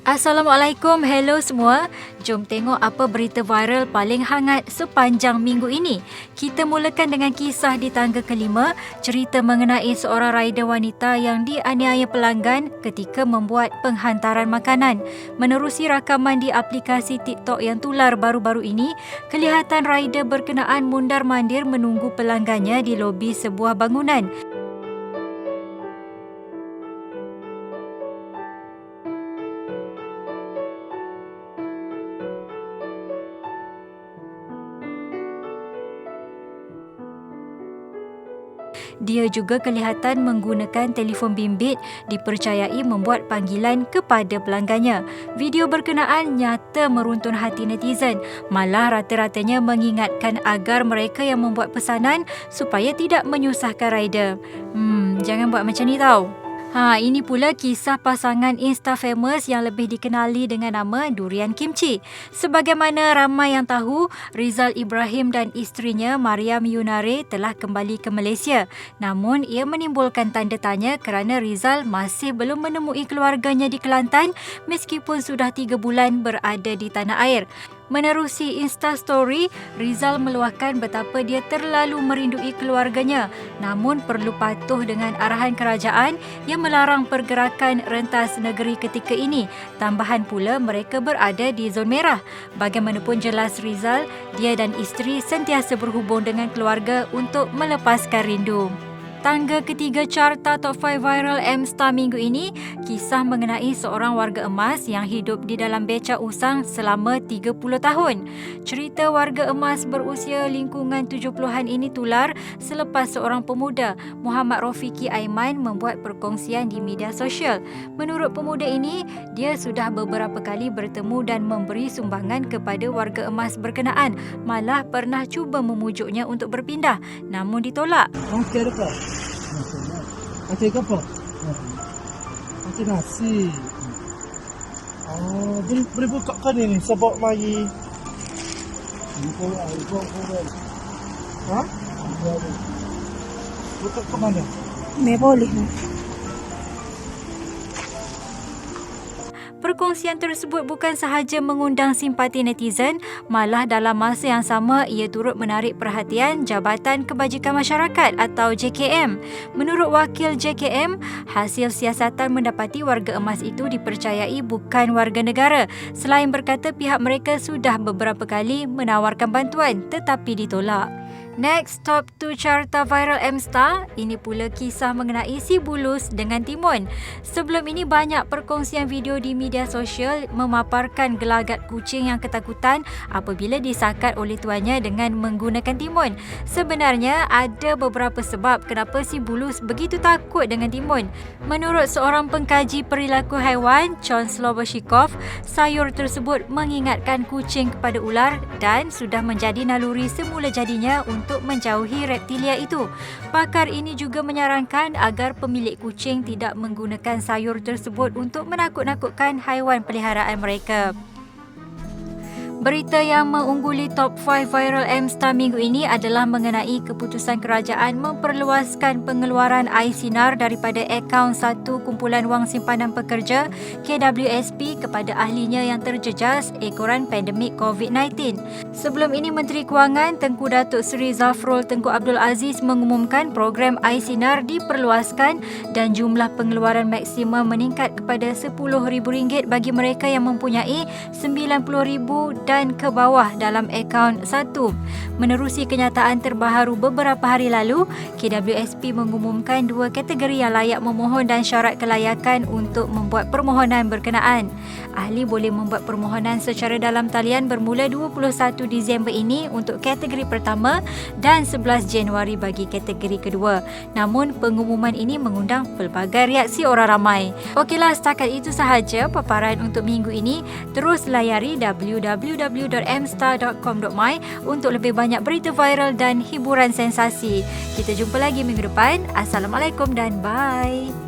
Assalamualaikum, hello semua. Jom tengok apa berita viral paling hangat sepanjang minggu ini. Kita mulakan dengan kisah di tangga kelima, cerita mengenai seorang rider wanita yang dianiaya pelanggan ketika membuat penghantaran makanan. Menerusi rakaman di aplikasi TikTok yang tular baru-baru ini, kelihatan rider berkenaan mundar-mandir menunggu pelanggannya di lobi sebuah bangunan. Dia juga kelihatan menggunakan telefon bimbit, dipercayai membuat panggilan kepada pelanggannya. Video berkenaan nyata meruntun hati netizen, malah rata-ratanya mengingatkan agar mereka yang membuat pesanan supaya tidak menyusahkan rider. Jangan buat macam ni tau. Ini pula kisah pasangan Insta famous yang lebih dikenali dengan nama Durian Kimchi. Sebagaimana ramai yang tahu, Rizal Ibrahim dan isterinya Mariam Yunare telah kembali ke Malaysia. Namun, ia menimbulkan tanda tanya kerana Rizal masih belum menemui keluarganya di Kelantan meskipun sudah 3 bulan berada di tanah air. Menerusi Insta Story, Rizal meluahkan betapa dia terlalu merindui keluarganya, namun perlu patuh dengan arahan kerajaan yang melarang pergerakan rentas negeri ketika ini. Tambahan pula mereka berada di zon merah. Bagaimanapun jelas Rizal, dia dan isteri sentiasa berhubung dengan keluarga untuk melepaskan rindu. Tangga ketiga carta Top 5 Viral M-Star minggu ini, kisah mengenai seorang warga emas yang hidup di dalam becak usang selama 30 tahun. Cerita warga emas berusia lingkungan 70-an ini tular selepas seorang pemuda, Muhammad Rofiki Aiman, membuat perkongsian di media sosial. Menurut pemuda ini, dia sudah beberapa kali bertemu dan memberi sumbangan kepada warga emas berkenaan, malah pernah cuba memujuknya untuk berpindah, namun ditolak. Okey ada apa? Okey ke apa? Okey nasi. Boleh buka kan ni sebab mari. Buka. Buka ke mana? Boleh. Perkongsian tersebut bukan sahaja mengundang simpati netizen, malah dalam masa yang sama ia turut menarik perhatian Jabatan Kebajikan Masyarakat atau JKM. Menurut wakil JKM, hasil siasatan mendapati warga emas itu dipercayai bukan warga negara. Selain berkata pihak mereka sudah beberapa kali menawarkan bantuan tetapi ditolak. Next, top 2 carta viral M-Star. Ini pula kisah mengenai si Bulus dengan timun. Sebelum ini banyak perkongsian video di media sosial memaparkan gelagat kucing yang ketakutan apabila disakat oleh tuannya dengan menggunakan timun. Sebenarnya ada beberapa sebab kenapa si Bulus begitu takut dengan timun. Menurut seorang pengkaji perilaku haiwan, Chon Sloboshyikov, sayur tersebut mengingatkan kucing kepada ular dan sudah menjadi naluri semula jadinya untuk menjauhi reptilia itu. Pakar ini juga menyarankan agar pemilik kucing tidak menggunakan sayur tersebut untuk menakut-nakutkan haiwan peliharaan mereka. Berita yang mengungguli top 5 viral M-Star minggu ini adalah mengenai keputusan kerajaan memperluaskan pengeluaran iSinar daripada akaun satu kumpulan wang simpanan pekerja KWSP kepada ahlinya yang terjejas ekoran pandemik COVID-19. Sebelum ini, Menteri Kewangan Tengku Datuk Seri Zafrul Tengku Abdul Aziz mengumumkan program iSinar diperluaskan dan jumlah pengeluaran maksimum meningkat kepada RM10,000 bagi mereka yang mempunyai RM90,000 dan ke bawah dalam akaun satu. Menerusi kenyataan terbaru beberapa hari lalu, KWSP mengumumkan 2 kategori yang layak memohon dan syarat kelayakan untuk membuat permohonan berkenaan. Ahli boleh membuat permohonan secara dalam talian bermula 21 Disember ini untuk kategori pertama dan 11 Januari bagi kategori kedua. Namun, pengumuman ini mengundang pelbagai reaksi orang ramai. Okeylah, setakat itu sahaja paparan untuk minggu ini. Terus layari www.mstar.com.my untuk lebih banyak berita viral dan hiburan sensasi. Kita jumpa lagi minggu depan. Assalamualaikum dan bye.